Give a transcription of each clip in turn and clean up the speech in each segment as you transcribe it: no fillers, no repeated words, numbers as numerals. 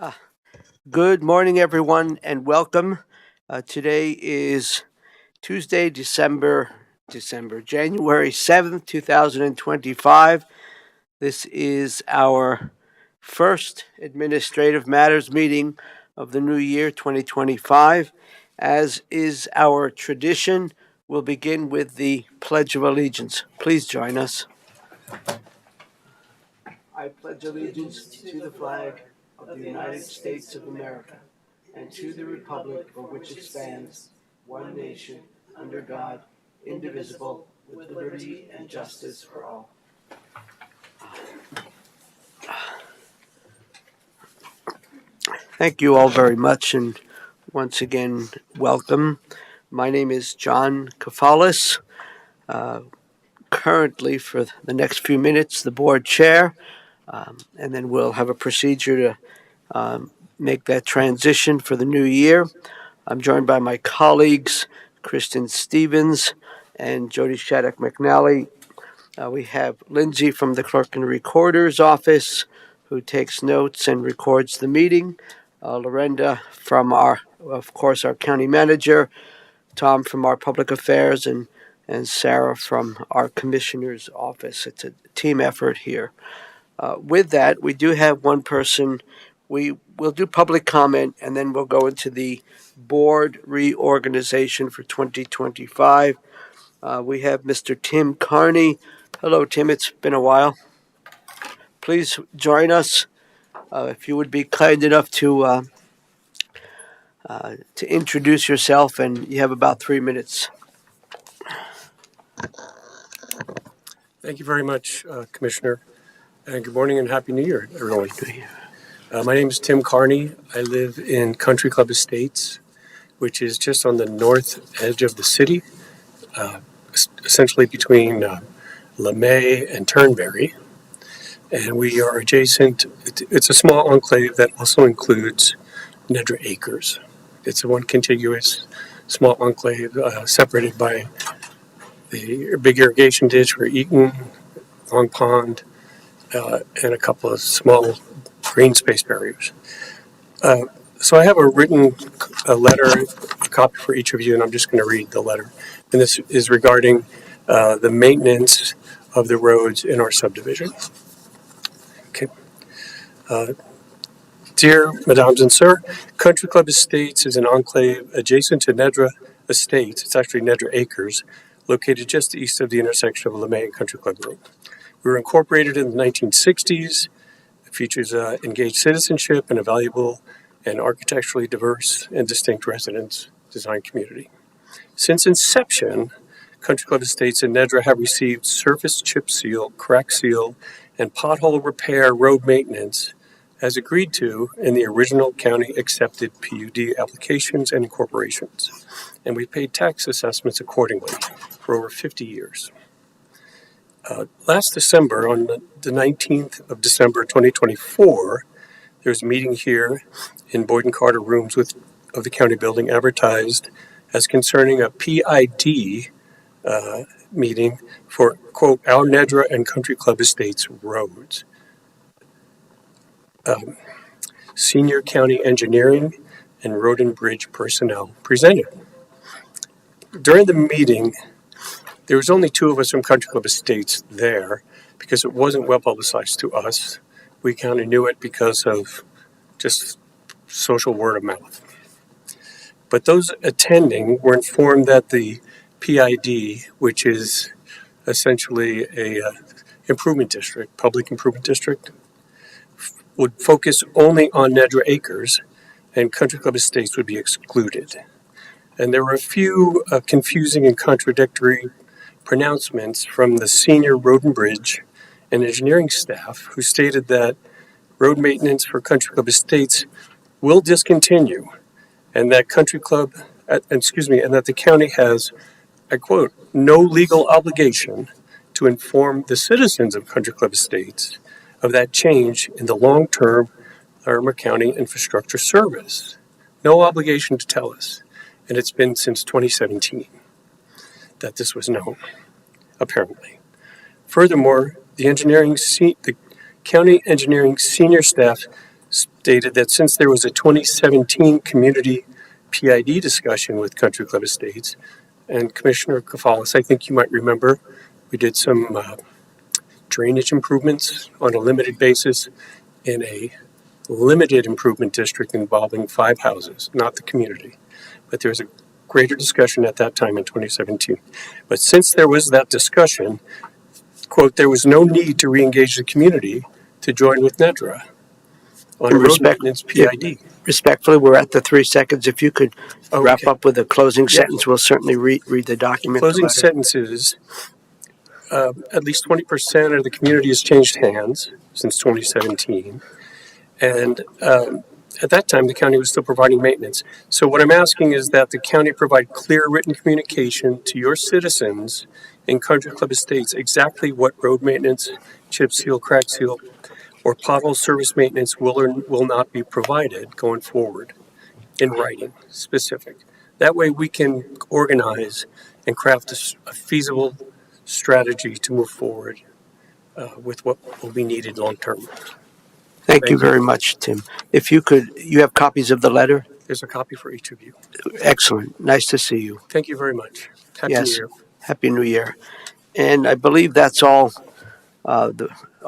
Uh, Good morning, everyone, and welcome. Today is Tuesday, January 7th, 2025. This is our first Administrative Matters meeting of the new year, 2025. As is our tradition, we'll begin with the Pledge of Allegiance. Please join us. I pledge allegiance to the flag of the United States of America and to the republic for which it stands, one nation, under God, indivisible, with liberty and justice for all. Thank you all very much, and once again, welcome. My name is John Kafalis, currently for the next few minutes, the board chair, and then we'll have a procedure to make that transition for the new year. I'm joined by my colleagues, Kristen Stevens and Jody Shattuck McNally. We have Lindsay from the Clerk and Recorder's Office, who takes notes and records the meeting. Lorenda from our county manager, Tom from our public affairs, and Sarah from our commissioner's office. It's a team effort here. With that, we do have one person. We will do public comment, and then we'll go into the board reorganization for 2025. We have Mr. Tim Carney. Hello, Tim. It's been a while. Please join us. If you would be kind enough to introduce yourself, and you have about 3 minutes. Thank you very much, Commissioner. And good morning and Happy New Year, everyone. My name is Tim Carney. I live in Country Club Estates, which is just on the north edge of the city, essentially between LeMay and Turnberry. And we are adjacent. It's a small enclave that also includes Nedra Acres. It's one contiguous small enclave separated by the big irrigation ditch for Eaton, Long Pond, and a couple of small green space barriers. So I have a written letter, a copy for each of you, and I'm just going to read the letter. And this is regarding the maintenance of the roads in our subdivision. Okay. Dear Mesdames and Sir, Country Club Estates is an enclave adjacent to Nedra Estates. It's actually Nedra Acres, located just east of the intersection of LeMay and Country Club Road. We were incorporated in the 1960s. It features engaged citizenship and a valuable and architecturally diverse and distinct residence design community. Since inception, Country Club Estates and Nedra have received surface chip seal, crack seal, and pothole repair road maintenance as agreed to in the original county accepted PUD applications and incorporations. And we paid tax assessments accordingly for over 50 years. Last December, on the 19th of December 2024, there was a meeting here in Boyd and Carter rooms of the county building advertised as concerning a PID meeting for, quote, our Nedra and Country Club Estates roads. Senior county engineering and road and bridge personnel presented. During the meeting, there was only two of us from Country Club Estates there because it wasn't well publicized to us. We kind of knew it because of just social word of mouth. But those attending were informed that the PID, which is essentially a improvement district, public improvement district, would focus only on Nedra Acres, and Country Club Estates would be excluded. And there were a few confusing and contradictory pronouncements from the senior road and bridge and engineering staff who stated that road maintenance for Country Club Estates will discontinue, and that and that the county has, I quote, no legal obligation to inform the citizens of Country Club Estates of that change in the long-term Larimer County Infrastructure Service. No obligation to tell us. And it's been since 2017 that this was known, apparently. Furthermore, the county engineering senior staff stated that since there was a 2017 community PID discussion with Country Club Estates, and Commissioner Kafalis, I think you might remember, we did some drainage improvements on a limited basis in a limited improvement district involving 5 houses, not the community. But there was a greater discussion at that time in 2017. But since there was that discussion, quote, there was no need to re-engage the community to join with NEDRA on road maintenance PID. Respectfully, we're at the 3 seconds. If you could wrap Okay. up with a closing sentence, we'll certainly read the document. Closing sentences, at least 20% of the community has changed hands since 2017. And at that time, the county was still providing maintenance. So what I'm asking is that the county provide clear written communication to your citizens in Country Club Estates exactly what road maintenance, chip seal, crack seal, or pothole service maintenance will or will not be provided going forward in writing, specific. That way we can organize and craft a feasible strategy to move forward with what will be needed long term. Thank you very much, Tim. If you could, you have copies of the letter? There's a copy for each of you. Excellent. Nice to see you. Thank you very much. Happy New Year. Happy New Year. And I believe that's all.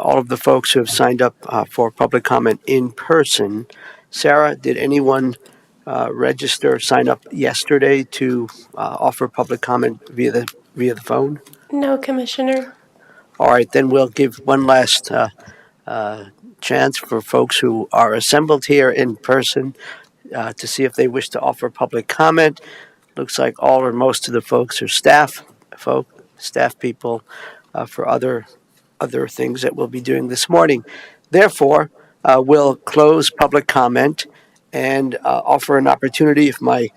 All of the folks who have signed up for public comment in person. Sarah, did anyone register, sign up yesterday to offer public comment via the phone? No, Commissioner. All right, then we'll give one last chance for folks who are assembled here in person to see if they wish to offer public comment. Looks like all or most of the folks are staff people for other things that we'll be doing this morning. Therefore, we'll close public comment and offer an opportunity if my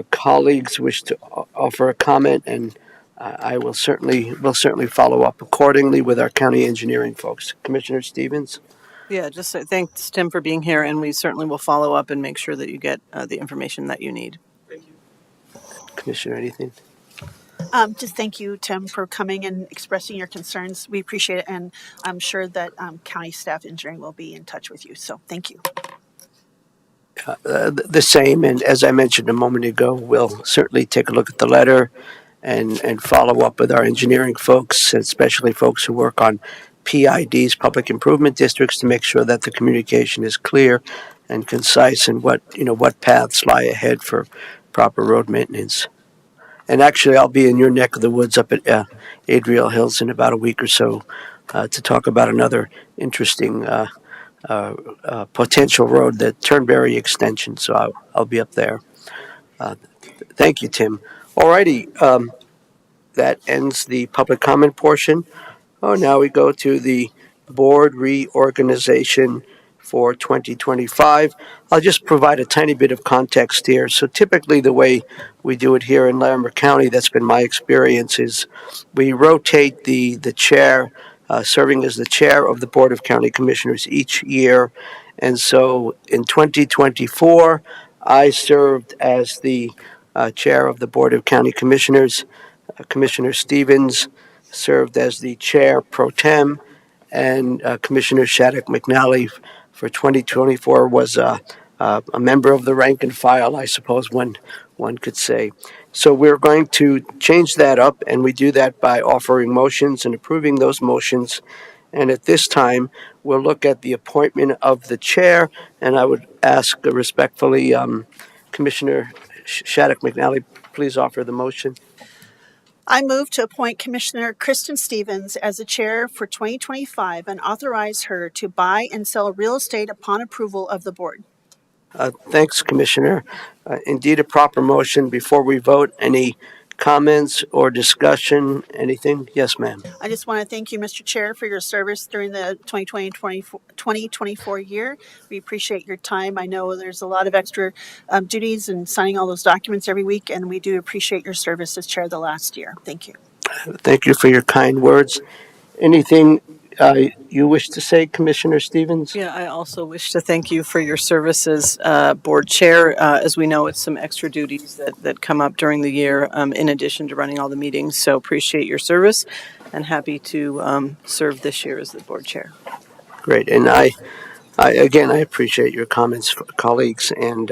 colleagues wish to offer a comment, and we'll certainly follow up accordingly with our county engineering folks. Commissioner Stevens? Yeah, just thanks, Tim, for being here, and we certainly will follow up and make sure that you get the information that you need. Thank you. Commissioner, anything? Just thank you, Tim, for coming and expressing your concerns. We appreciate it, and I'm sure that county staff engineering will be in touch with you. So thank you. The same, and as I mentioned a moment ago, we'll certainly take a look at the letter and follow up with our engineering folks, especially folks who work on PIDs, public improvement districts, to make sure that the communication is clear and concise and what paths lie ahead for proper road maintenance. And actually, I'll be in your neck of the woods up at Adriel Hills in about a week or so to talk about another interesting potential road, the Turnberry extension. So I'll be up there. Thank you, Tim. All righty. That ends the public comment portion. Now we go to the board reorganization for 2025. I'll just provide a tiny bit of context here. So typically the way we do it here in Larimer County, that's been my experience, is we rotate the chair, serving as the chair of the Board of County Commissioners each year. And so in 2024, I served as the chair of the Board of County Commissioners. Commissioner Stevens served as the chair pro tem, and Commissioner Shattuck McNally for 2024 was a member of the rank and file, I suppose one could say. So we're going to change that up, and we do that by offering motions and approving those motions. And at this time, we'll look at the appointment of the chair, and I would ask respectfully, Commissioner Shattuck McNally, please offer the motion. I move to appoint Commissioner Kristen Stevens as the chair for 2025 and authorize her to buy and sell real estate upon approval of the board. Thanks, Commissioner. Indeed, a proper motion. Before we vote, any comments or discussion, anything? Yes, ma'am. I just want to thank you, Mr. Chair, for your service during the 2024 year. We appreciate your time. I know there's a lot of extra duties and signing all those documents every week, and we do appreciate your service as chair the last year. Thank you. Thank you for your kind words. Anything you wish to say, Commissioner Stevens? Yeah, I also wish to thank you for your service as board chair. As we know, it's some extra duties that come up during the year in addition to running all the meetings. So appreciate your service and happy to serve this year as the board chair. Great. And I I appreciate your comments, colleagues, and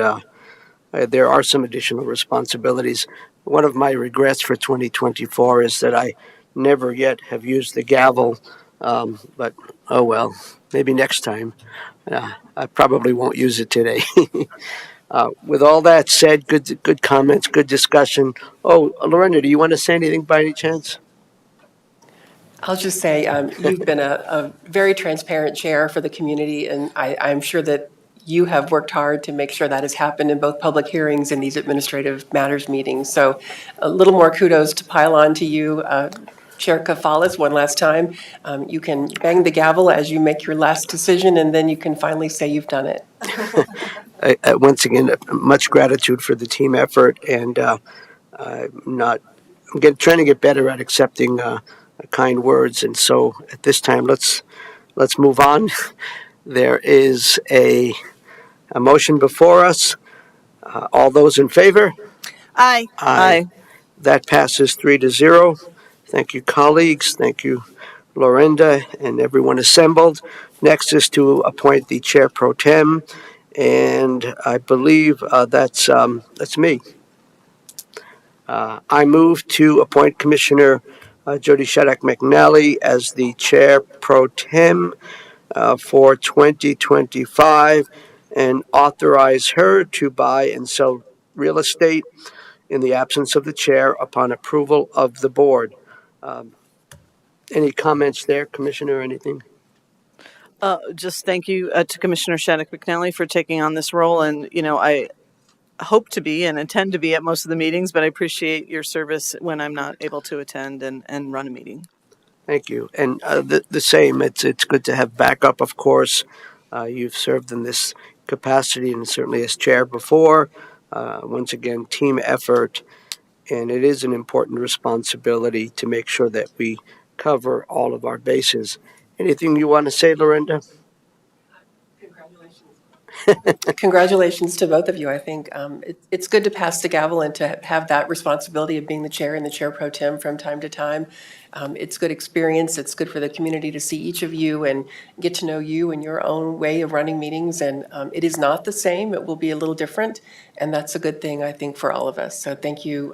there are some additional responsibilities. One of my regrets for 2024 is that I never yet have used the gavel, but oh well, maybe next time. I probably won't use it today. With all that said, good comments, good discussion. Oh, Lorena, do you want to say anything by any chance? I'll just say you've been a very transparent chair for the community, and I'm sure that you have worked hard to make sure that has happened in both public hearings and these administrative matters meetings. So a little more kudos to pile on to you, Chair Kafalis, one last time. You can bang the gavel as you make your last decision, and then you can finally say you've done it. Once again, much gratitude for the team effort, and trying to get better at accepting kind words. And so, at this time, let's move on. There is a motion before us. All those in favor? Aye. Aye. That passes 3-0. Thank you, colleagues. Thank you, Lorinda, and everyone assembled. Next is to appoint the chair pro tem, and I believe that's me. I move to appoint Commissioner Jody Shaddock McNally as the chair pro tem for 2025 and authorize her to buy and sell real estate in the absence of the chair upon approval of the board. Any comments there, Commissioner, or anything? Just thank you to Commissioner Shattuck McNally for taking on this role. And, I hope to be and intend to be at most of the meetings, but I appreciate your service when I'm not able to attend and run a meeting. Thank you. And the same, it's good to have backup, of course. You've served in this capacity and certainly as chair before. Once again, team effort, and it is an important responsibility to make sure that we cover all of our bases. Anything you want to say, Lorinda? Congratulations to both of you. I think it's good to pass the gavel and to have that responsibility of being the chair and the chair pro tem from time to time. It's good experience. It's good for the community to see each of you and get to know you and your own way of running meetings. And it is not the same. It will be a little different. And that's a good thing, I think, for all of us. So thank you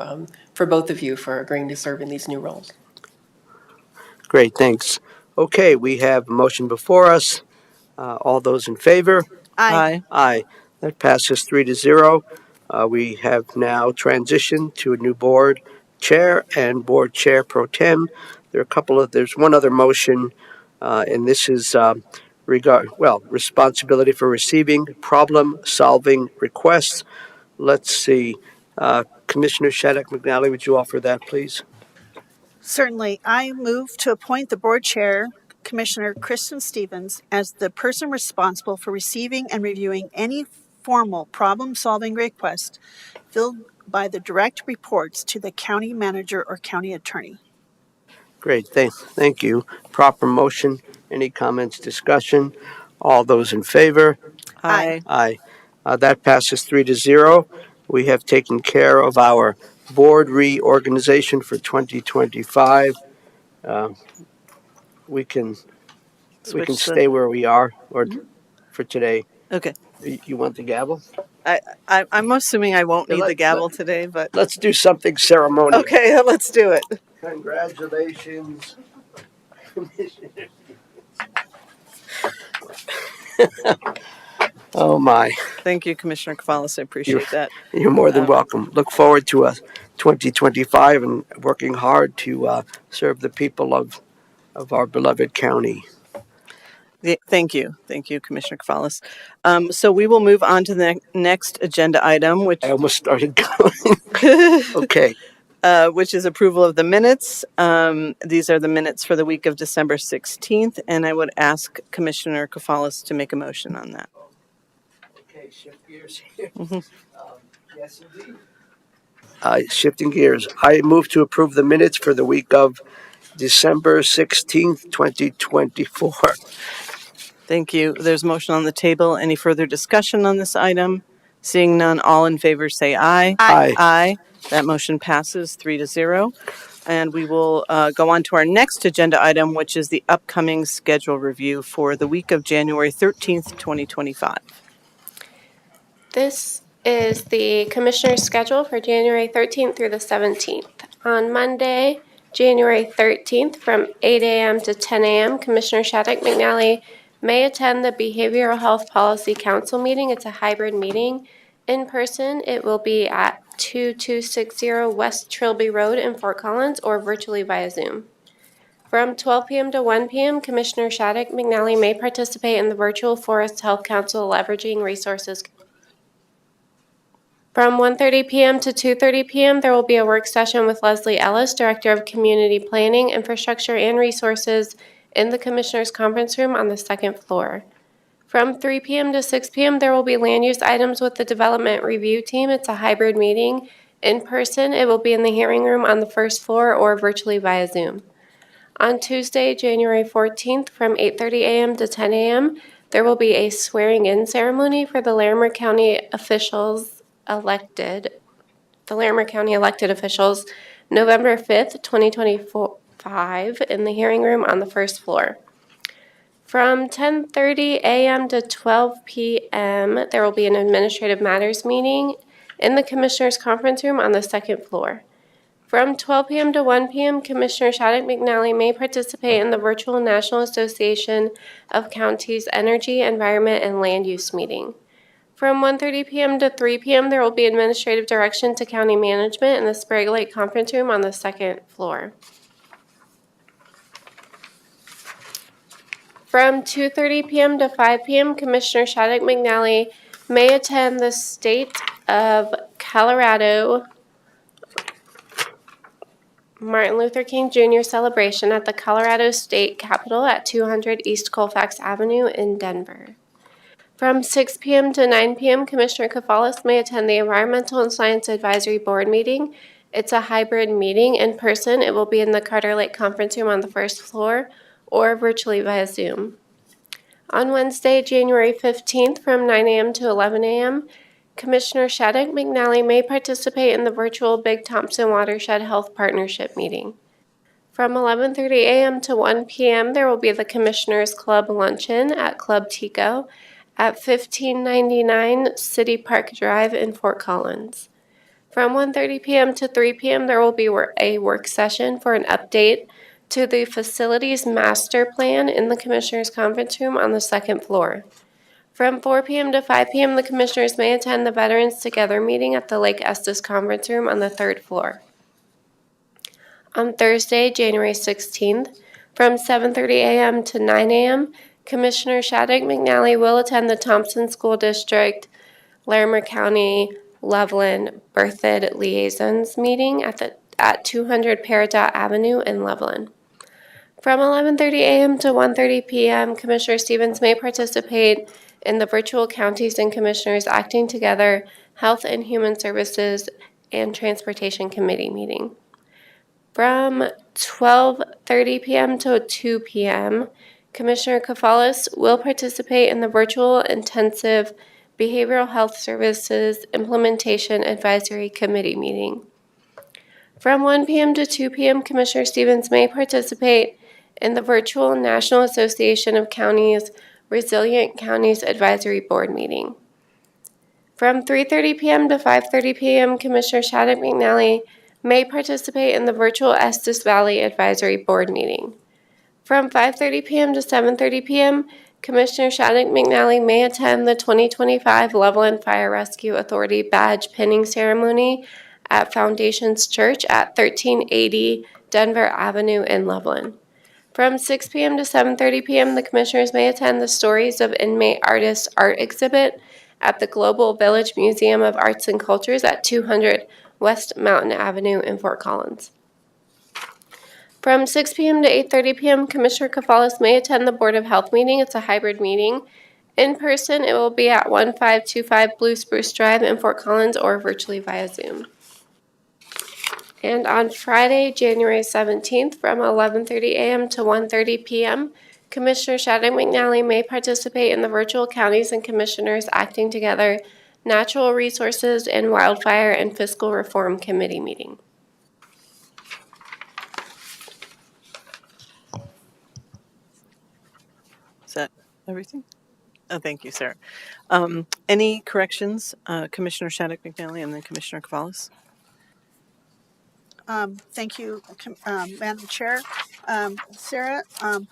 for both of you for agreeing to serve in these new roles. Great, thanks. Okay, we have a motion before us. All those in favor? Aye. Aye. That passes 3-0. We have now transitioned to a new board chair and board chair pro tem. There's one other motion, and this is responsibility for receiving problem-solving requests. Let's see. Commissioner Shattuck McNally, would you offer that, please? Certainly. I move to appoint the board chair, Commissioner Kristen Stevens, as the person responsible for receiving and reviewing any formal problem-solving request filled by the direct reports to the county manager or county attorney. Great, thank you. Proper motion. Any comments, discussion? All those in favor? Aye. Aye. That passes 3-0. We have taken care of our board reorganization for 2025. We can stay where we are, or for today. Okay. You want the gavel? I'm assuming I won't need the gavel today, but Let's do something ceremonial. okay, let's do it. Congratulations, Commissioner. Oh my! Thank you, Commissioner Kafalis. I appreciate that. You're more than welcome. Look forward to 2025 and working hard to serve the people of our beloved county. Thank you, Commissioner Kafalis. So we will move on to the next agenda item, which I almost started going. Okay. Which is approval of the minutes. These are the minutes for the week of December 16th, and I would ask Commissioner Kafalis to make a motion on that. Okay, shift gears here. Yes, indeed. Shifting gears, I move to approve the minutes for the week of December 16th, 2024. Thank you. There's a motion on the table. Any further discussion on this item? Seeing none, all in favor say aye. Aye. Aye. That motion passes 3-0. And we will go on to our next agenda item, which is the upcoming schedule review for the week of January 13th, 2025. This is the Commissioner's schedule for January 13th through the 17th. On Monday, January 13th, from 8 a.m. to 10 a.m., Commissioner Shattuck McNally may attend the Behavioral Health Policy Council meeting. It's a hybrid meeting. In person, it will be at 2260 West Trilby Road in Fort Collins, or virtually via Zoom. From 12 p.m. to 1 p.m., Commissioner Shattuck McNally may participate in the virtual Forest Health Council Leveraging Resources. From 1:30 p.m. to 2:30 p.m., there will be a work session with Leslie Ellis, Director of Community Planning, Infrastructure, and Resources, in the Commissioners' Conference Room on the second floor. From 3 p.m. to 6 p.m., there will be land use items with the Development Review Team. It's a hybrid meeting. In person, it will be in the hearing room on the first floor or virtually via Zoom. On Tuesday, January 14th, from 8:30 a.m. to 10 a.m., there will be a swearing-in ceremony for the Larimer County elected officials, November 5th, 2025, in the hearing room on the first floor. From 10:30 a.m. to 12 p.m., there will be an Administrative Matters meeting in the Commissioners' Conference Room on the second floor. From 12 p.m. to 1 p.m., Commissioner Shattuck McNally may participate in the virtual National Association of Counties Energy, Environment, and Land Use meeting. From 1:30 p.m. to 3 p.m., there will be administrative direction to county management in the Sprague Lake Conference Room on the second floor. From 2:30 p.m. to 5 p.m., Commissioner Shattuck McNally may attend the State of Colorado Martin Luther King Jr. celebration at the Colorado State Capitol at 200 East Colfax Avenue in Denver. From 6 p.m. to 9 p.m., Commissioner Kafalis may attend the Environmental and Science Advisory Board meeting. It's a hybrid meeting. In person, it will be in the Carter Lake Conference Room on the first floor or virtually via Zoom. On Wednesday, January 15th, from 9 a.m. to 11 a.m., Commissioner Shattuck McNally may participate in the virtual Big Thompson Watershed Health Partnership meeting. From 11:30 a.m. to 1 p.m., there will be the Commissioners Club Luncheon at Club Tico at 1599 City Park Drive in Fort Collins. From 1:30 p.m. to 3 p.m., there will be a work session for an update to the Facilities Master Plan in the Commissioners' Conference Room on the second floor. From 4 p.m. to 5 p.m., the Commissioners may attend the Veterans Together meeting at the Lake Estes Conference Room on the third floor. On Thursday, January 16th, from 7:30 a.m. to 9 a.m., Commissioner Shattuck McNally will attend the Thompson School District, Larimer County, Loveland Berthoud Liaisons meeting at 200 Peridot Avenue in Loveland. From 11:30 a.m. to 1:30 p.m., Commissioner Stevens may participate in the virtual Counties and Commissioners Acting Together Health and Human Services and Transportation Committee meeting. From 12:30 p.m. to 2 p.m., Commissioner Kafalis will participate in the virtual Intensive Behavioral Health Services Implementation Advisory Committee meeting. From 1 p.m. to 2 p.m., Commissioner Stevens may participate in the virtual National Association of Counties Resilient Counties Advisory Board meeting. From 3:30 p.m. to 5:30 p.m., Commissioner Shattuck McNally may participate in the virtual Estes Valley Advisory Board meeting. From 5:30 p.m. to 7:30 p.m., Commissioner Shattuck McNally may attend the 2025 Loveland Fire Rescue Authority badge pinning ceremony at Foundations Church at 1380 Denver Avenue in Loveland. From 6 p.m. to 7:30 p.m., the Commissioners may attend the Stories of Inmate Artists art exhibit at the Global Village Museum of Arts and Cultures at 200 West Mountain Avenue in Fort Collins. From 6 p.m. to 8:30 p.m., Commissioner Kafalis may attend the Board of Health meeting. It's a hybrid meeting. In person, it will be at 1525 Blue Spruce Drive in Fort Collins or virtually via Zoom. And on Friday, January 17th, from 11:30 a.m. to 1:30 p.m., Commissioner Shattuck McNally may participate in the virtual Counties and Commissioners Acting Together Natural Resources and Wildfire and Fiscal Reform Committee meeting. everything? Oh, thank you, Sarah. Any corrections, Commissioner Shattuck McNally and then Commissioner Cavalis? Thank you, Madam Chair. Sarah,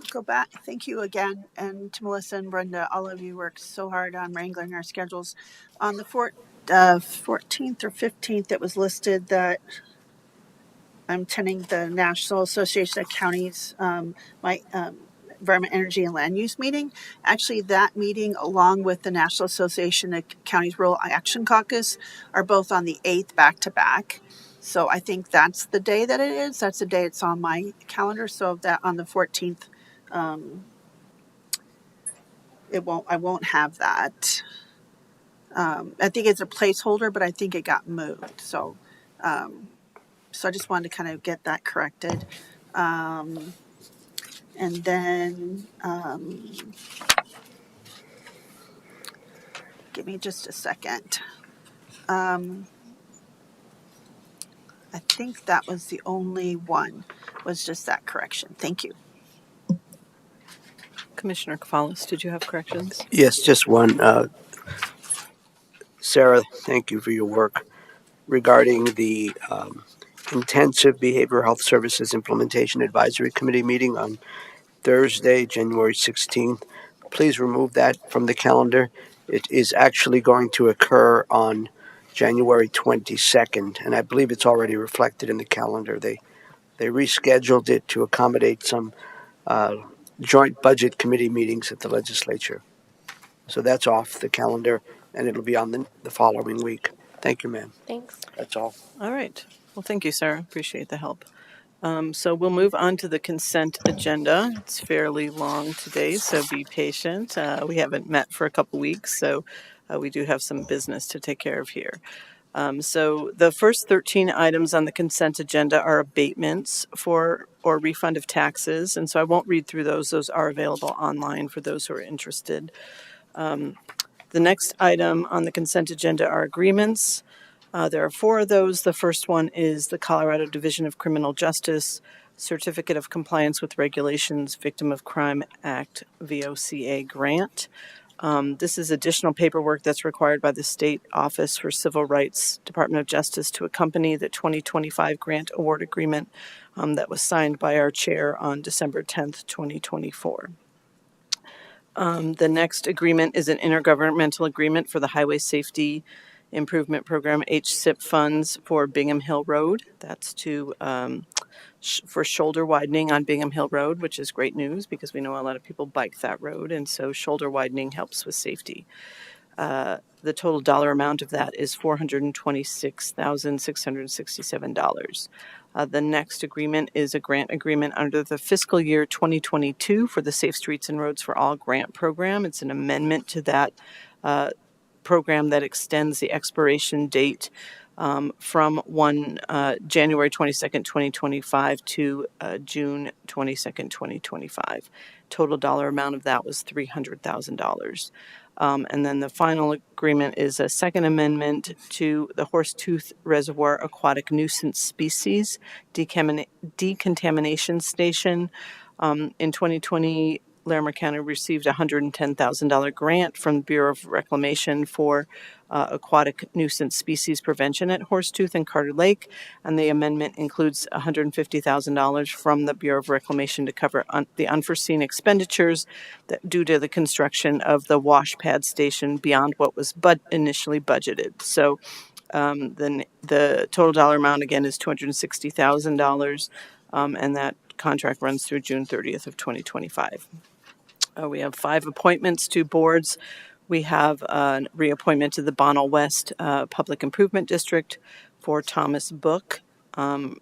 go back. Thank you again. And to Melissa and Brenda, all of you worked so hard on wrangling our schedules. On the 14th or 15th, it was listed that I'm attending the National Association of Counties, Environment, Energy, and Land Use meeting. Actually, that meeting, along with the National Association of Counties Rural Action Caucus, are both on the 8th back to back. So I think that's the day that it is. That's the day it's on my calendar. So that on the 14th, I won't have that. I think it's a placeholder, but I think it got moved. So I just wanted to kind of get that corrected. And then, give me just a second. I think that was the only one, was just that correction. Thank you. Commissioner Cavalis, did you have corrections? Yes, just one. Sarah, thank you for your work regarding the Intensive Behavioral Health Services Implementation Advisory Committee meeting on Thursday, January 16th. Please remove that from the calendar. It is actually going to occur on January 22nd, and I believe it's already reflected in the calendar. They rescheduled it to accommodate some joint budget committee meetings at the legislature. So that's off the calendar, and it'll be on the following week. Thank you, ma'am. Thanks. That's all. All right. Well, thank you, Sarah. Appreciate the help. So we'll move on to the consent agenda. It's fairly long today, so be patient. We haven't met for a couple weeks, so we do have some business to take care of here. So the first 13 items on the consent agenda are abatements for or refund of taxes, and so I won't read through those. Those are available online for those who are interested. The next item on the consent agenda are agreements. There are 4 of those. The first one is the Colorado Division of Criminal Justice Certificate of Compliance with Regulations Victim of Crime Act VOCA grant. This is additional paperwork that's required by the State Office for Civil Rights, Department of Justice, to accompany the 2025 grant award agreement that was signed by our chair on December 10th, 2024. The next agreement is an intergovernmental agreement for the Highway Safety Improvement Program HSIP funds for Bingham Hill Road. That's for shoulder widening on Bingham Hill Road, which is great news because we know a lot of people bike that road, and so shoulder widening helps with safety. The total dollar amount of that is $426,667. The next agreement is a grant agreement under the fiscal year 2022 for the Safe Streets and Roads for All grant program. It's an amendment to that program that extends the expiration date from January 22nd, 2025 to June 22nd, 2025. Total dollar amount of that was $300,000. And then the final agreement is a second amendment to the Horsetooth Reservoir Aquatic Nuisance Species Decontamination Station. In 2020, Larimer County received a $110,000 grant from the Bureau of Reclamation for aquatic nuisance species prevention at Horsetooth and Carter Lake, and the amendment includes $150,000 from the Bureau of Reclamation to cover the unforeseen expenditures due to the construction of the wash pad station beyond what was initially budgeted. So then the total dollar amount again is $260,000, and that contract runs through June 30th of 2025. We have 5 appointments to boards. We have a reappointment to the Bonnell West Public Improvement District for Thomas Book, term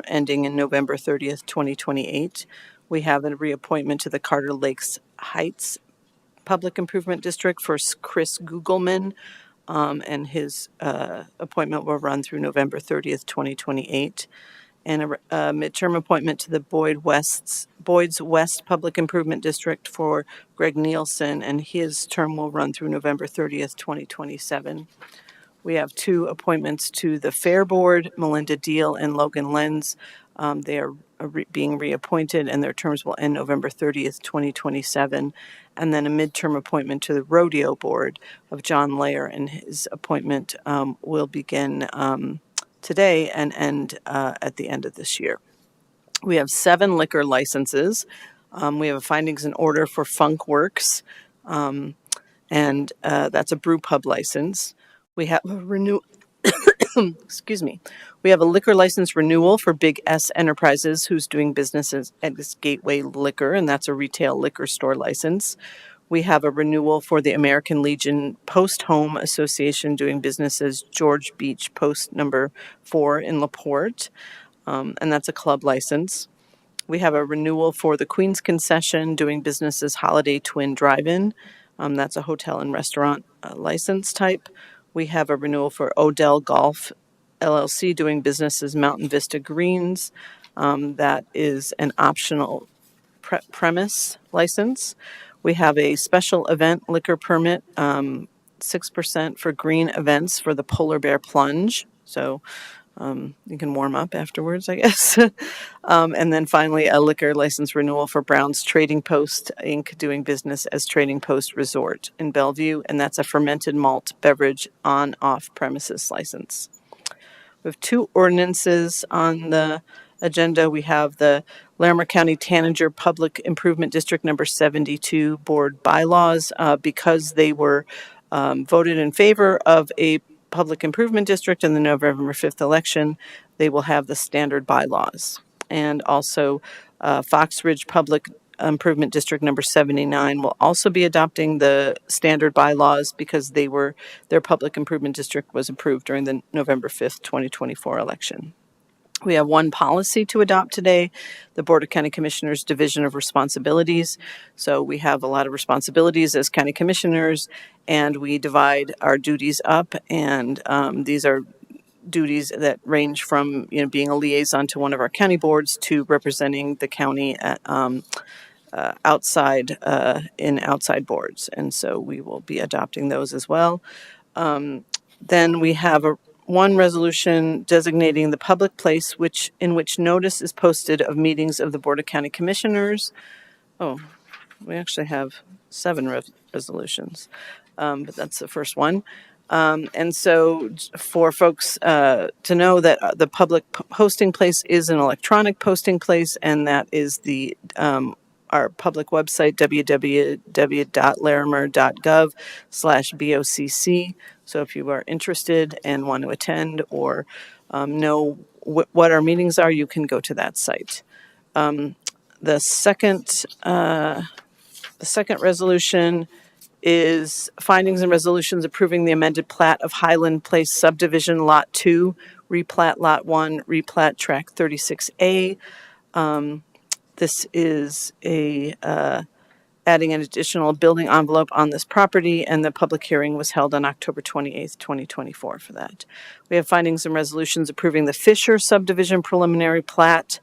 ending in November 30th, 2028. We have a reappointment to the Carter Lakes Heights Public Improvement District for Chris Gugelman, and his appointment will run through November 30th, 2028. And a midterm appointment to the Boyd's West Public Improvement District for Greg Nielsen, and his term will run through November 30th, 2027. We have 2 appointments to the Fair Board, Melinda Deal and Logan Lenz. They are being reappointed, and their terms will end November 30th, 2027. And then a midterm appointment to the Rodeo Board of John Layer, and his appointment will begin today and end at the end of this year. We have 7 liquor licenses. We have a findings and order for Funk Works, and that's a brew pub license. We have a excuse me. We have a liquor license renewal for Big S Enterprises, who's doing business as Gateway Liquor, and that's a retail liquor store license. We have a renewal for the American Legion Post Home Association, doing business as George Beach Post number 4 in LaPorte, and that's a club license. We have a renewal for the Queen's Concession, doing business as Holiday Twin Drive-In. That's a hotel and restaurant license type. We have a renewal for Odell Golf LLC, doing business as Mountain Vista Greens. That is an optional premise license. We have a special event liquor permit, 6% for green events for the Polar Bear Plunge. So you can warm up afterwards, I guess. And then finally, a liquor license renewal for Brown's Trading Post, Inc., doing business as Trading Post Resort in Bellevue, and that's a fermented malt beverage on-off premises license. We have 2 ordinances on the agenda. We have the Larimer County Tanager Public Improvement District number 72 board bylaws. Because they were voted in favor of a public improvement district in the November 5th election, they will have the standard bylaws. And also Fox Ridge Public Improvement District number 79 will also be adopting the standard bylaws because their public improvement district was approved during the November 5th, 2024 election. We have 1 policy to adopt today, the Board of County Commissioners Division of Responsibilities. So we have a lot of responsibilities as county commissioners, and we divide our duties up, and these are duties that range from being a liaison to one of our county boards to representing the county at outside boards, and so we will be adopting those as well. Then we have one resolution designating the public place in which notice is posted of meetings of the Board of County Commissioners. Oh, we actually have 7 resolutions, but that's the first one. And so for folks to know that the public posting place is an electronic posting place, and that is our public website, www.larimer.gov/BOCC. So if you are interested and want to attend or know what our meetings are, you can go to that site. The second resolution is findings and resolutions approving the amended plat of Highland Place subdivision Lot 2, replat Lot 1, replat Tract 36A. This is adding an additional building envelope on this property, and the public hearing was held on October 28th, 2024 for that. We have findings and resolutions approving the Fisher subdivision preliminary plat.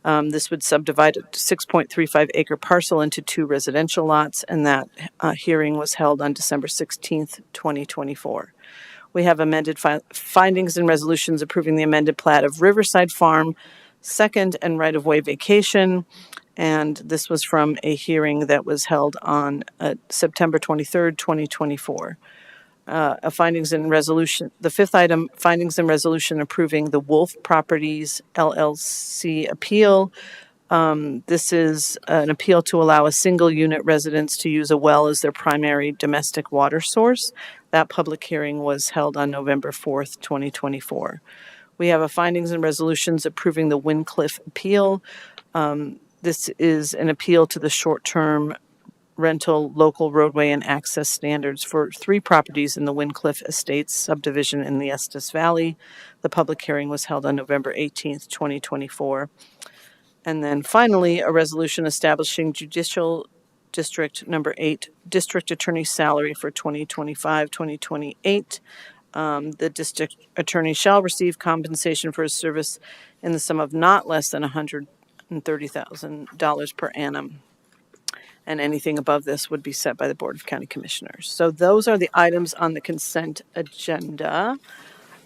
This would subdivide a 6.35 acre parcel into 2 residential lots, and that hearing was held on December 16th, 2024. We have amended findings and resolutions approving the amended plat of Riverside Farm, second and right-of-way vacation, and this was from a hearing that was held on September 23rd, 2024. The 5th item, findings and resolution approving the Wolf Properties LLC appeal. This is an appeal to allow a single-unit residence to use a well as their primary domestic water source. That public hearing was held on November 4th, 2024. We have a findings and resolutions approving the Wincliffe appeal. This is an appeal to the short-term rental local roadway and access standards for 3 properties in the Wincliffe Estates subdivision in the Estes Valley. The public hearing was held on November 18th, 2024. And then finally, a resolution establishing Judicial District Number 8 District Attorney's salary for 2025-2028. The district attorney shall receive compensation for his service in the sum of not less than $130,000 per annum. And anything above this would be set by the Board of County Commissioners. So those are the items on the consent agenda.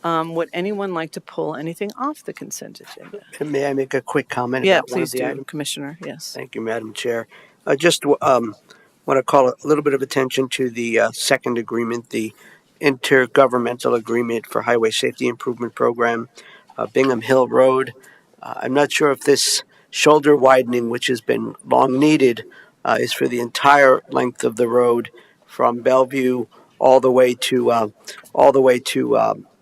Would anyone like to pull anything off the consent agenda? And may I make a quick comment Yeah, about one of please the do, items? Commissioner. Yes. Thank you, Madam Chair. Just want to call a little bit of attention to the second agreement, the intergovernmental agreement for Highway Safety Improvement Program, Bingham Hill Road. I'm not sure if this shoulder widening, which has been long needed, is for the entire length of the road from Bellevue all the way to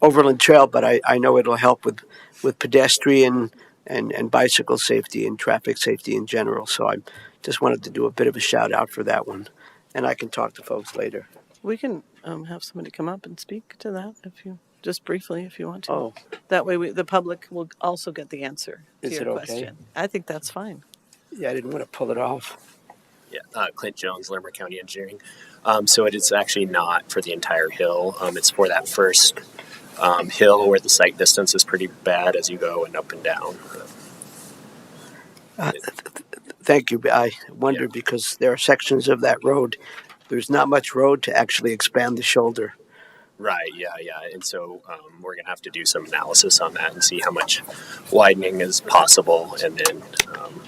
Overland Trail, but I know it'll help with pedestrian and bicycle safety and traffic safety in general. So I just wanted to do a bit of a shout out for that one, and I can talk to folks later. We can have somebody come up and speak to that if you just briefly, if you want to. Oh, That way, the public will also get the answer to Is your it okay? question. I think that's fine. yeah, I didn't want to pull it off. Yeah, Clint Jones, Larimer County Engineering. So it is actually not for the entire hill. It's for that first hill where the sight distance is pretty bad as you go and up and down. Thank you. I wondered because there are sections of that road. There's not much road to actually expand the shoulder. Right, yeah. And so we're going to have to do some analysis on that and see how much widening is possible, and then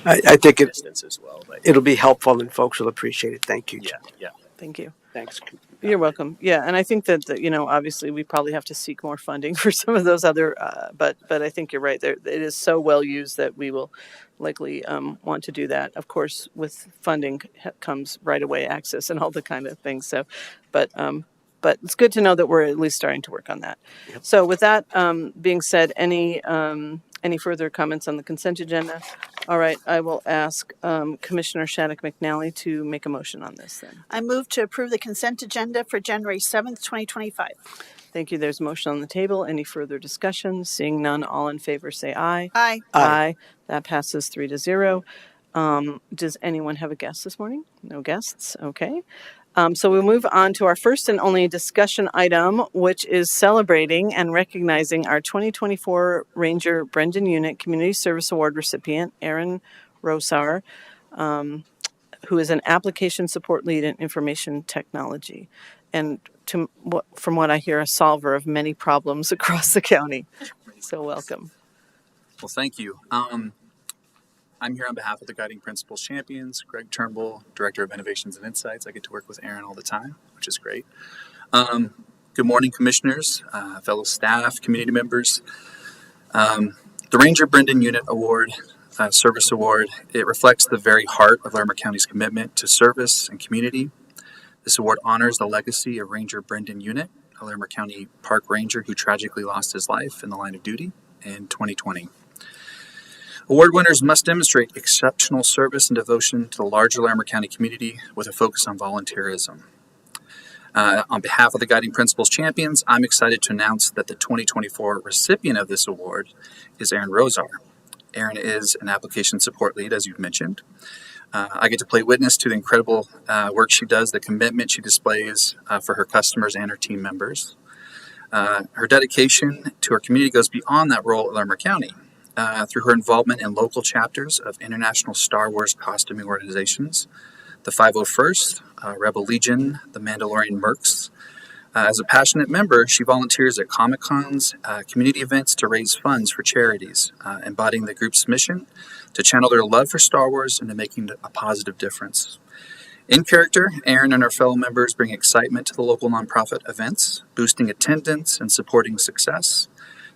I think distance as well. But it'll be helpful and folks will appreciate it. Thank you. yeah. Thank you. Thanks. You're welcome. Yeah, and I think that obviously we probably have to seek more funding for some of those other. But I think you're right. It is so well used that we will likely want to do that. Of course, with funding comes right away access and all the kind of things. So, but it's good to know that we're at least starting to work on that. Yep. So with that being said, any further comments on the consent agenda? All right, I will ask Commissioner Shattuck McNally to make a motion on this then. I move to approve the consent agenda for January 7th, 2025. Thank you. There's a motion on the table. Any further discussion? Seeing none, all in favor say aye. Aye. Aye. That passes 3-0. Does anyone have a guest this morning? No guests? Okay. So we'll move on to our first and only discussion item, which is celebrating and recognizing our 2024 Ranger Brendan Unit Community Service Award recipient, Aaron Rosar, who is an application support lead in information technology. And from what I hear, a solver of many problems across the county. So welcome. Well, thank you. I'm here on behalf of the Guiding Principles Champions, Greg Turnbull, Director of Innovations and Insights. I get to work with Aaron all the time, which is great. Good morning, commissioners, fellow staff, community members. The Ranger Brendan Unit Award, Service Award, it reflects the very heart of Larimer County's commitment to service and community. This award honors the legacy of Ranger Brendan Unit, a Larimer County Park Ranger who tragically lost his life in the line of duty in 2020. Award winners must demonstrate exceptional service and devotion to the larger Larimer County community with a focus on volunteerism. On behalf of the Guiding Principles Champions, I'm excited to announce that the 2024 recipient of this award is Aaron Rosar. Aaron is an application support lead, as you've mentioned. I get to play witness to the incredible work she does, the commitment she displays for her customers and her team members. Her dedication to her community goes beyond that role at Larimer County. Through her involvement in local chapters of international Star Wars costuming organizations, the 501st, Rebel Legion, the Mandalorian Mercs. As a passionate member, she volunteers at Comic-Cons, community events to raise funds for charities, embodying the group's mission to channel their love for Star Wars into making a positive difference. In character, Aaron and her fellow members bring excitement to the local nonprofit events, boosting attendance and supporting success.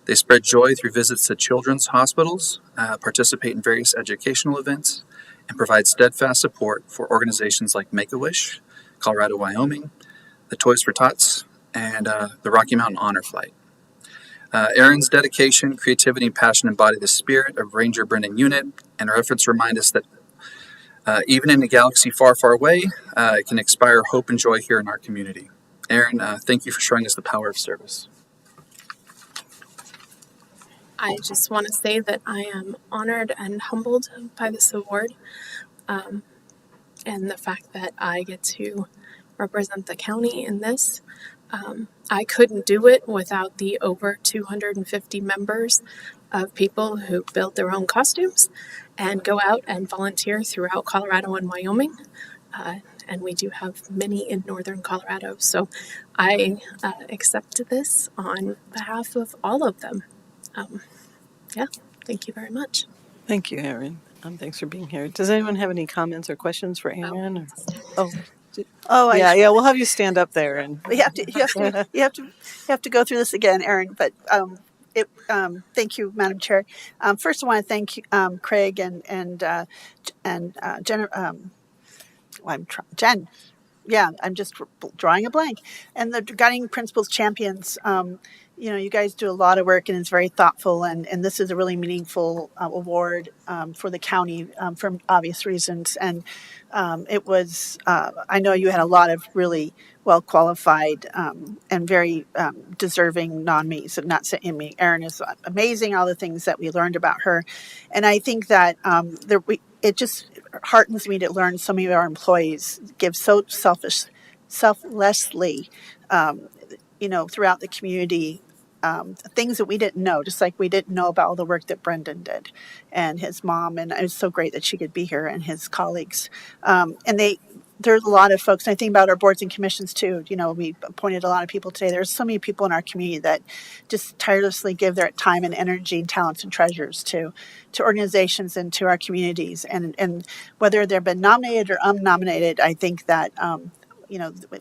They spread joy through visits to children's hospitals, participate in various educational events, and provide steadfast support for organizations like Make-A-Wish, Colorado, Wyoming, the Toys for Tots, and the Rocky Mountain Honor Flight. Aaron's dedication, creativity, and passion embody the spirit of Ranger Brendan Unit, and her efforts remind us that even in a galaxy far, far away, it can inspire hope and joy here in our community. Aaron, thank you for showing us the power of service. I just want to say that I am honored and humbled by this award, and the fact that I get to represent the county in this. I couldn't do it without the over 250 members of people who build their own costumes and go out and volunteer throughout Colorado and Wyoming. and we do have many in northern Colorado. So I accept this on behalf of all of them. Yeah, thank you very much. Thank you, Erin. Thanks for being here. Does anyone have any comments or questions for Erin? Or, oh, Oh, I yeah, just, yeah. We'll have you stand up there and. you have to go through this again, Erin. But thank you, Madam Chair. First, I want to thank Craig and Jen. Jen. Yeah, I'm just drawing a blank. And the Guiding Principles Champions, you guys do a lot of work and it's very thoughtful. And this is a really meaningful award for the county for obvious reasons. And it was, I know you had a lot of really well qualified and very deserving non-me's. And not saying, Erin is amazing, all the things that we learned about her. And I think that it just heartens me to learn so many of our employees give so selflessly, throughout the community, things that we didn't know, just like we didn't know about all the work that Brendan did and his mom. And it was so great that she could be here and his colleagues. There's a lot of folks, and I think about our boards and commissions too. We appointed a lot of people today. There's so many people in our community that just tirelessly give their time and energy and talents and treasures to organizations and to our communities. And whether they've been nominated or unnominated, I think that,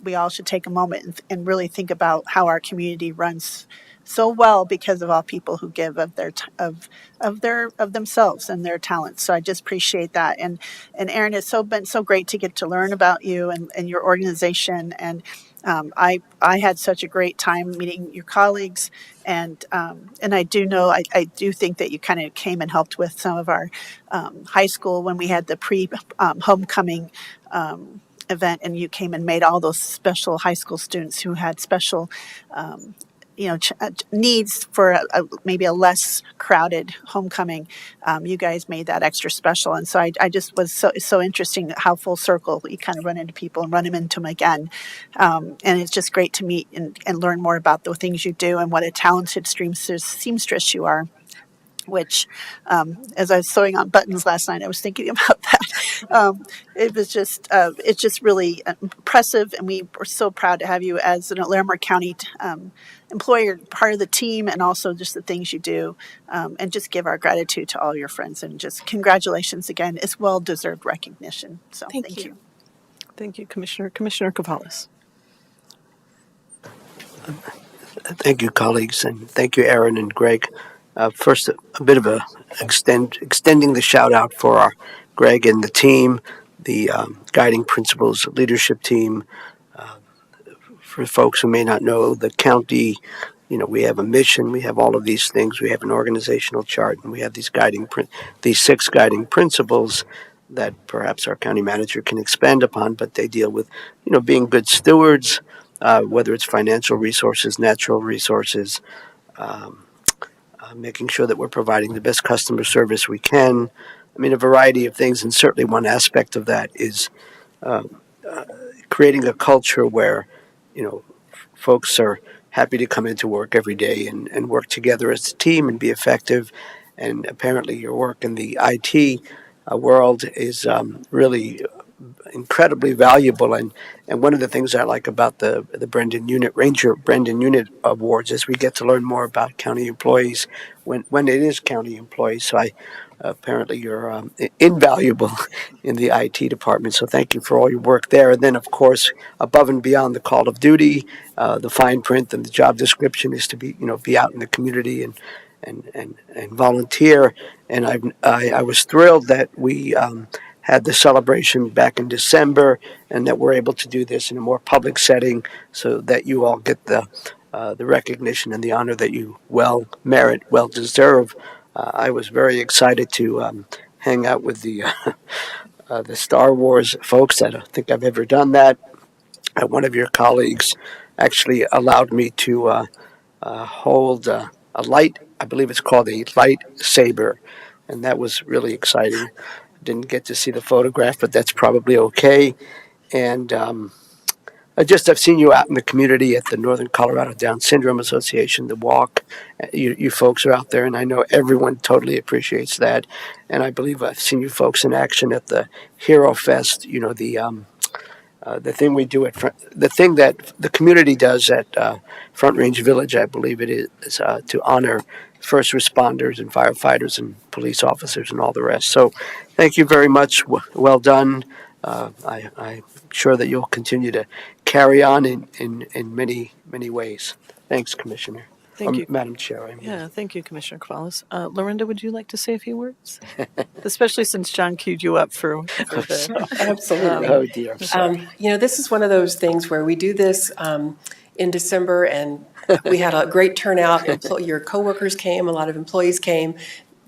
we all should take a moment and really think about how our community runs so well because of all people who give of their of themselves and their talents. So I just appreciate that. And Erin, it's been so great to get to learn about you and your organization. And I had such a great time meeting your colleagues, and I do know I do think that you kind of came and helped with some of our high school when we had the pre homecoming event, and you came and made all those special high school students who had special needs for maybe a less crowded homecoming. You guys made that extra special. And so I just was so interesting how full circle you kind of run into people and run them into them again. And it's just great to meet and learn more about the things you do and what a talented seamstress you are. Which, as I was sewing on buttons last night, I was thinking about that. It's just really impressive, and we were so proud to have you as an Larimer County employer, part of the team, and also just the things you do, and just give our gratitude to all your friends, and just congratulations again. It's well-deserved recognition. So thank you. Thank you, Commissioner. Commissioner Cavalis. Thank you, colleagues, and thank you, Erin and Greg. First, a bit of extending the shout out for our Greg and the team, the Guiding Principles leadership team. For folks who may not know, the county, we have a mission, we have all of these things, we have an organizational chart, and we have these 6 guiding principles that perhaps our county manager can expand upon, but they deal with, being good stewards, whether it's financial resources, natural resources, making sure that we're providing the best customer service we can. A variety of things, and certainly one aspect of that is creating a culture where, folks are happy to come into work every day and work together as a team and be effective. And apparently your work in the IT world is really incredibly valuable. And one of the things I like about the Brendan Unit Awards is we get to learn more about county employees when it is county employees. So apparently you're invaluable in the IT department. So thank you for all your work there. And then, of course, above and beyond the call of duty, the fine print and the job description is to be out in the community and volunteer. And I was thrilled that we had the celebration back in December, and that we're able to do this in a more public setting, so that you all get the recognition and the honor that you well deserve. I was very excited to hang out with the Star Wars folks. I don't think I've ever done that. One of your colleagues actually allowed me to hold a light. I believe it's called a lightsaber, and that was really exciting. Didn't get to see the photograph, but that's probably okay. And I've seen you out in the community at the Northern Colorado Down Syndrome Association, the walk. You folks are out there, and I know everyone totally appreciates that. And I believe I've seen you folks in action at the Hero Fest, the the thing we do the thing that the community does at Front Range Village, I believe it is to honor first responders and firefighters and police officers and all the rest. So, thank you very much. Well done. I'm sure that you'll continue to carry on in many ways. Thanks, Commissioner. Thank you. Madam Chair, I mean. Yeah, thank you, Commissioner Cavallis. Lorinda, would you like to say a few words? Especially since John queued you up for the. Absolutely. Oh, dear. I'm sorry. This is one of those things where we do this in December, and we had a great turnout. Your coworkers came, a lot of employees came.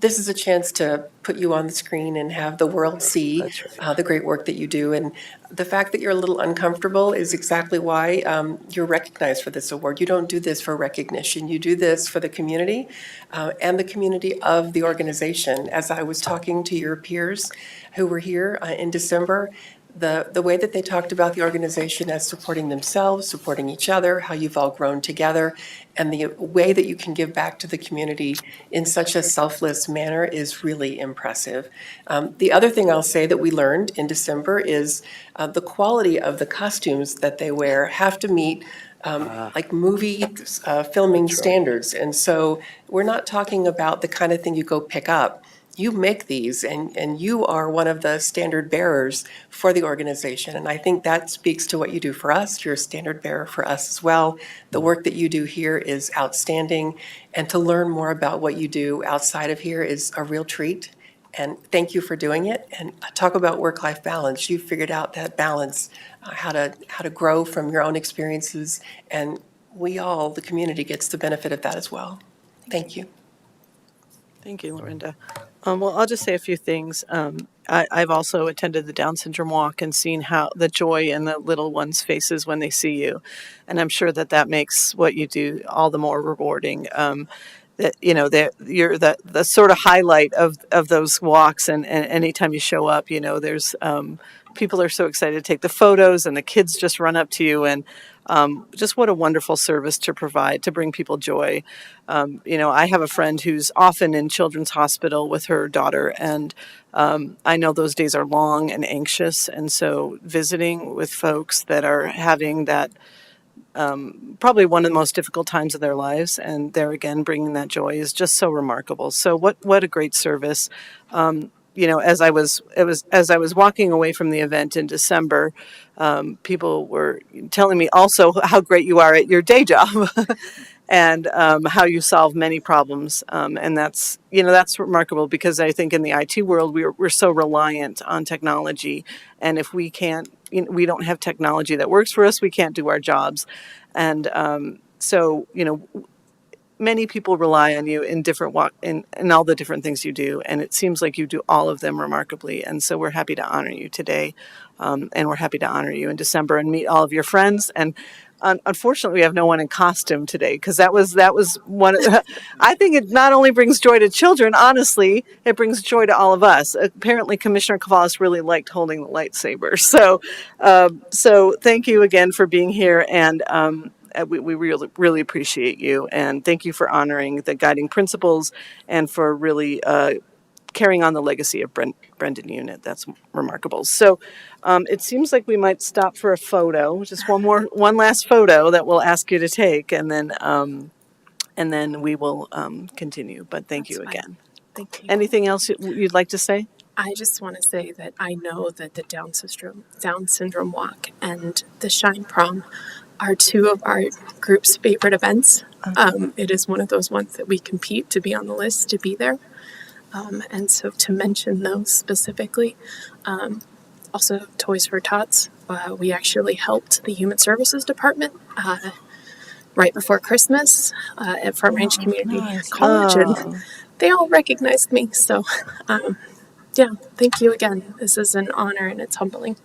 This is a chance to put you on the screen and have the world see That's right. the great work that you do. And the fact that you're a little uncomfortable is exactly why you're recognized for this award. You don't do this for recognition. You do this for the community and the community of the organization. As I was talking to your peers who were here in December, the way that they talked about the organization as supporting themselves, supporting each other, how you've all grown together, and the way that you can give back to the community in such a selfless manner is really impressive. The other thing I'll say that we learned in December is the quality of the costumes that they wear have to meet like movie filming standards. And so we're not talking about the kind of thing you go pick up. You make these, and you are one of the standard bearers for the organization. And I think that speaks to what you do for us. You're a standard bearer for us as well. The work that you do here is outstanding. And to learn more about what you do outside of here is a real treat. And thank you for doing it. And talk about work-life balance. You figured out that balance, how to grow from your own experiences. And we all, the community, gets the benefit of that as well. Thank you. Thank you, Lorinda. Well, I'll just say a few things. I've also attended the Down syndrome walk and seen how the joy in the little ones' faces when they see you, and I'm sure that makes what you do all the more rewarding. That that you're the sort of highlight of those walks, and anytime you show up, there's people are so excited to take the photos, and the kids just run up to you, and just what a wonderful service to provide to bring people joy. I have a friend who's often in Children's Hospital with her daughter, and I know those days are long and anxious, and so visiting with folks that are having that probably one of the most difficult times of their lives, and there again bringing that joy is just so remarkable. So what a great service. As I was walking away from the event in December, people were telling me also how great you are at your day job. And how you solve many problems, and that's remarkable, because I think in the IT world we're so reliant on technology, and if we don't have technology that works for us, we can't do our jobs, and so many people rely on you in different in all the different things you do, and it seems like you do all of them remarkably, and so we're happy to honor you today, and we're happy to honor you in December and meet all of your friends. And unfortunately, we have no one in costume today, because that was one. I think it not only brings joy to children, honestly, it brings joy to all of us. Apparently, Commissioner Cavallis really liked holding the lightsaber. So thank you again for being here, and we really appreciate you, and thank you for honoring the guiding principles and for really carrying on the legacy of Brendan Unit. That's remarkable. So it seems like we might stop for a photo, just one last photo that we'll ask you to take, and then we will continue. But thank you again. Thank you. Anything else you'd like to say? I just want to say that I know that the Down syndrome walk and the Shine Prom are two of our group's favorite events. It is one of those ones that we compete to be on the list to be there. And so to mention those specifically, also Toys for Tots, we actually helped the Human Services Department right before Christmas at Front Range Community College, and they all recognized me. So, thank you again. This is an honor, and it's humbling.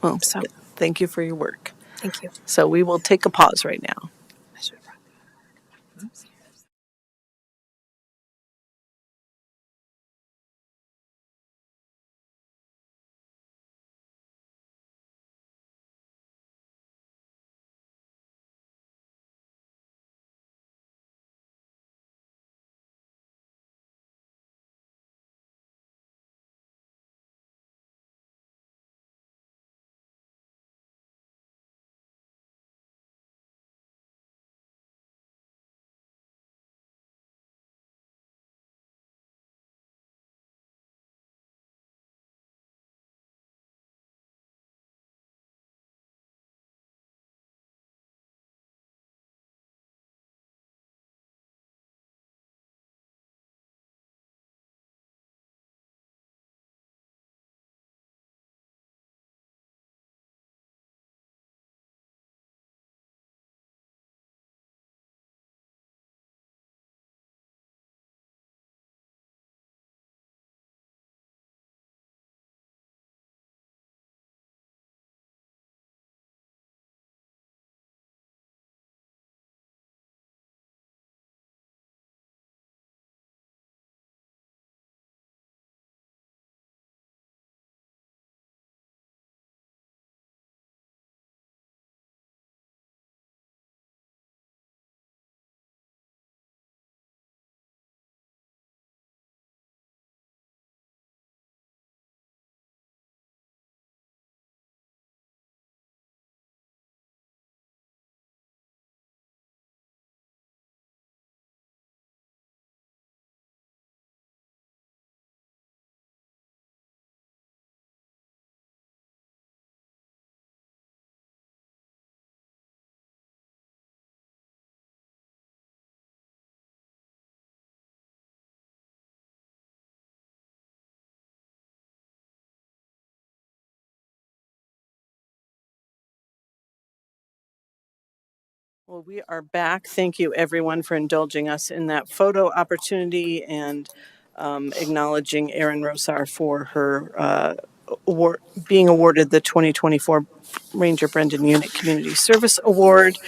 Well, so thank you for your work. Thank you. So we will take a pause right now. I should probably. Well, we are back. Thank you, everyone, for indulging us in that photo opportunity and acknowledging Erin Rosar for her award, being awarded the 2024 Ranger Brendan Unit Community Service Award.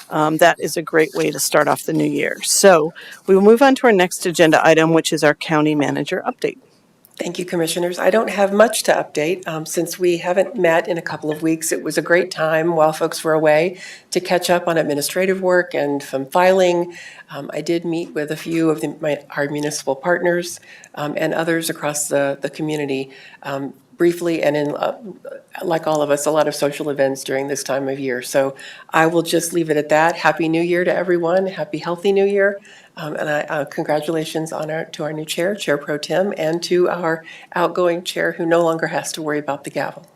That is a great way to start off the new year. So we will move on to our next agenda item, which is our county manager update. Thank you, Commissioners. I don't have much to update. Since we haven't met in a couple of weeks, it was a great time while folks were away to catch up on administrative work and some filing. I did meet with a few of our municipal partners and others across the community briefly, and in, like all of us, a lot of social events during this time of year. So I will just leave it at that. Happy New Year to everyone. Happy, healthy New Year. And congratulations to our new chair, Chair Pro Tem, and to our outgoing chair who no longer has to worry about the gavel.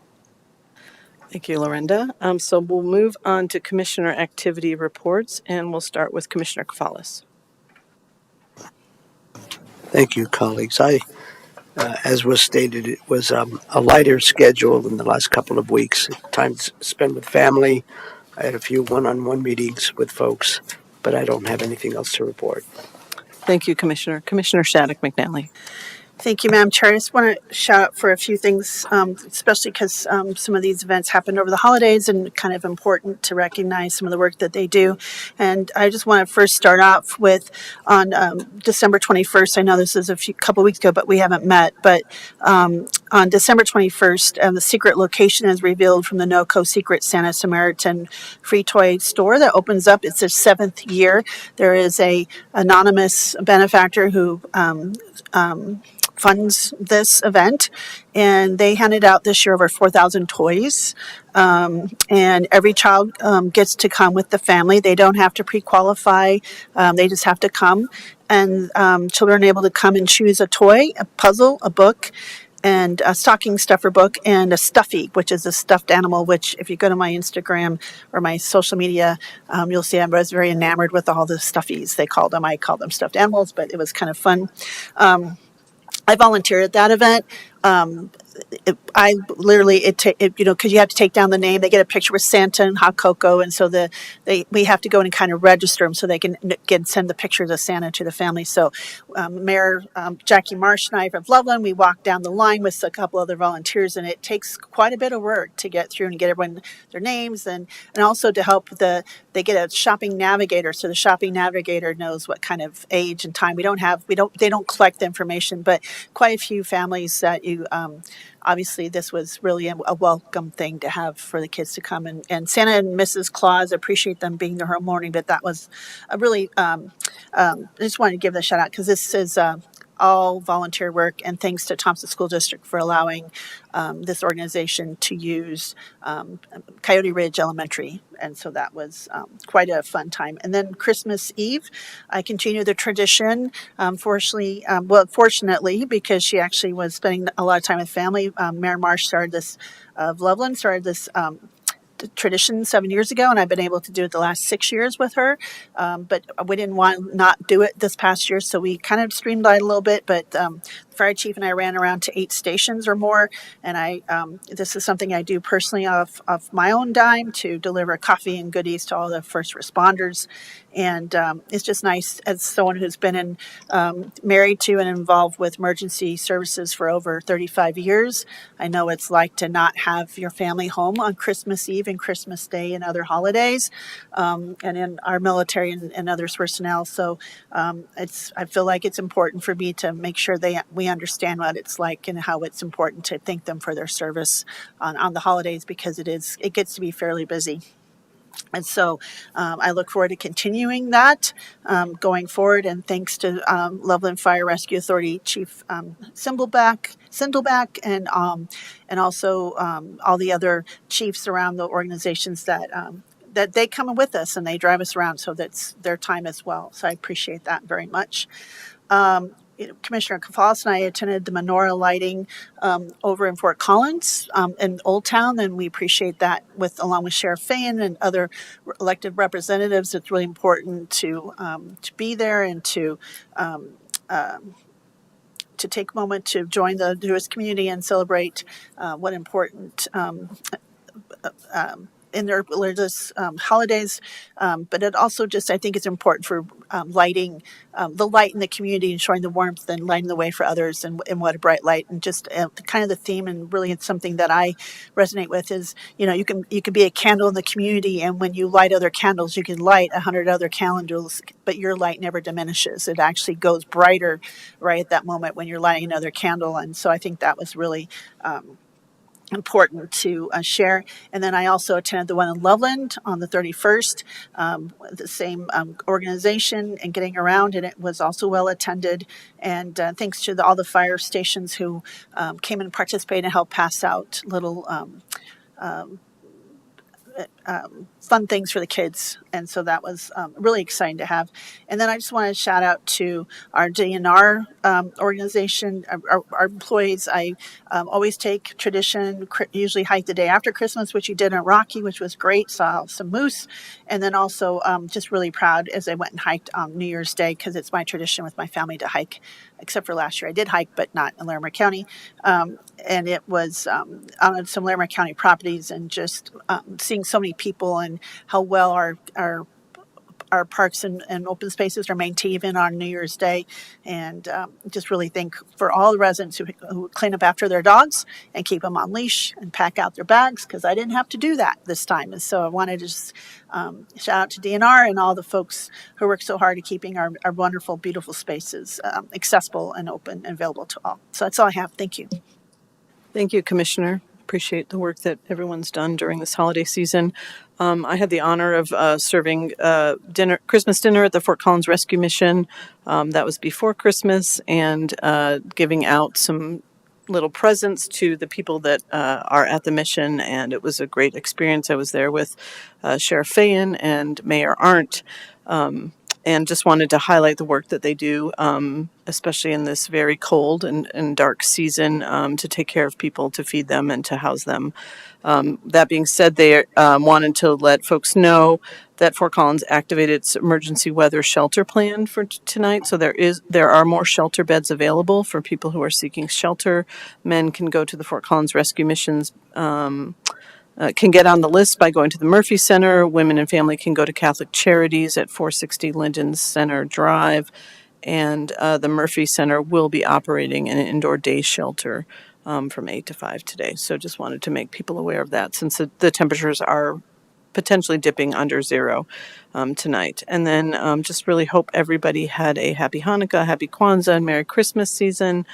Thank you, Lorinda. So we'll move on to commissioner activity reports, and we'll start with Commissioner Kafalis. Thank you, colleagues. As was stated, it was a lighter schedule in the last couple of weeks. Time to spend with family. I had a few one-on-one meetings with folks, but I don't have anything else to report. Thank you, Commissioner. Commissioner Shattuck McNally. Thank you, Madam Chair. I just want to shout out for a few things, especially because some of these events happened over the holidays and kind of important to recognize some of the work that they do. And I just want to first start off with on December 21st. I know this is couple weeks ago, but we haven't met. But on December 21st, the secret location is revealed from the NOCO Secret Santa Samaritan free toy store that opens up. It's their 7th year. There is a anonymous benefactor who funds this event, and they handed out this year over 4,000 toys. And every child gets to come with the family. They don't have to pre-qualify. They just have to come. And children are able to come and choose a toy, a puzzle, a book, and a stocking stuffer book, and a stuffy, which is a stuffed animal, which if you go to my Instagram or my social media, you'll see I was very enamored with all the stuffies, they called them. I call them stuffed animals, but it was kind of fun. I volunteered at that event. I literally because you have to take down the name. They get a picture with Santa and hot cocoa, and so we have to go in and kind of register them so they can send the pictures of Santa to the family. So Mayor Jackie Marsh and I from Loveland, we walked down the line with a couple other volunteers, and it takes quite a bit of work to get through and get everyone their names, and also to help they get a shopping navigator, so the shopping navigator knows what kind of age and time. They don't collect the information, but quite a few families that you obviously this was really a welcome thing to have for the kids to come, and Santa and Mrs. Claus, appreciate them being there whole morning, but that was a really I just wanted to give the shout out because this is all volunteer work, and thanks to Thompson School District for allowing this organization to use Coyote Ridge Elementary. And so that was quite a fun time. And then Christmas Eve, I continue the tradition. Fortunately, because she actually was spending a lot of time with family, Mayor Marsh of Loveland started this tradition 7 years ago, and I've been able to do it the last 6 years with her. But we didn't want to not do it this past year, so we kind of streamlined a little bit. But the fire chief and I ran around to 8 stations or more, and this is something I do personally off my own dime to deliver coffee and goodies to all the first responders. And it's just nice as someone who's been married to and involved with emergency services for over 35 years. I know it's like to not have your family home on Christmas Eve and Christmas Day and other holidays, and in our military and others personnel. So I feel like it's important for me to make sure we understand what it's like and how it's important to thank them for their service on the holidays, because it gets to be fairly busy. And so I look forward to continuing that going forward. And thanks to Loveland Fire Rescue Authority Chief Sindelback, and also all the other chiefs around the organizations that they come with us and they drive us around. So that's their time as well. So I appreciate that very much. Commissioner Kafalis and I attended the menorah lighting over in Fort Collins in Old Town, and we appreciate that along with Sheriff Fain and other elected representatives. It's really important to be there and to take a moment to join the Jewish community and celebrate what important in their religious holidays, but it also just, I think it's important for lighting the light in the community and showing the warmth and lighting the way for others, and what a bright light, and just kind of the theme, and really it's something that I resonate with is, you can be a candle in the community, and when you light other candles, you can light 100 other candles, but your light never diminishes. It actually goes brighter right at that moment when you're lighting another candle. And so I think that was really important to share. And then I also attended the one in Loveland on the 31st, the same organization, and getting around, and it was also well attended. And thanks to all the fire stations who came and participated and helped pass out little fun things for the kids. And so that was really exciting to have. And then I just want to shout out to our DNR organization, our employees. I always take tradition, usually hike the day after Christmas, which you did in Rocky, which was great. Saw some moose. And then also just really proud as I went and hiked on New Year's Day, because it's my tradition with my family to hike, except for last year I did hike, but not in Larimer County. And it was on some Larimer County properties, and just seeing so many people and how well our parks and open spaces are maintained even on New Year's Day. And just really thank for all the residents who clean up after their dogs and keep them on leash and pack out their bags, because I didn't have to do that this time. And so I wanted to just shout out to DNR and all the folks who work so hard at keeping our wonderful, beautiful spaces accessible and open and available to all. So that's all I have. Thank you. Thank you, Commissioner. Appreciate the work that everyone's done during this holiday season. I had the honor of serving Christmas dinner at the Fort Collins Rescue Mission. That was before Christmas, and giving out some little presents to the people that are at the mission, and it was a great experience. I was there with Sheriff Fayen and Mayor Arndt, and just wanted to highlight the work that they do, especially in this very cold and dark season, to take care of people, to feed them, and to house them. That being said, they wanted to let folks know that Fort Collins activated its emergency weather shelter plan for tonight. So there are more shelter beds available for people who are seeking shelter. Men can go to the Fort Collins Rescue Missions, can get on the list by going to the Murphy Center. Women and Family can go to Catholic Charities at 460 Linden Center Drive. And the Murphy Center will be operating an indoor day shelter from 8 to 5 today. So just wanted to make people aware of that, since the temperatures are potentially dipping under zero tonight. And then just really hope everybody had a happy Hanukkah, happy Kwanzaa, and Merry Christmas season.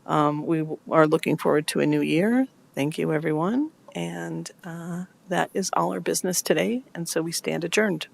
We are looking forward to a new year. Thank you, everyone. And that is all our business today. And so we stand adjourned.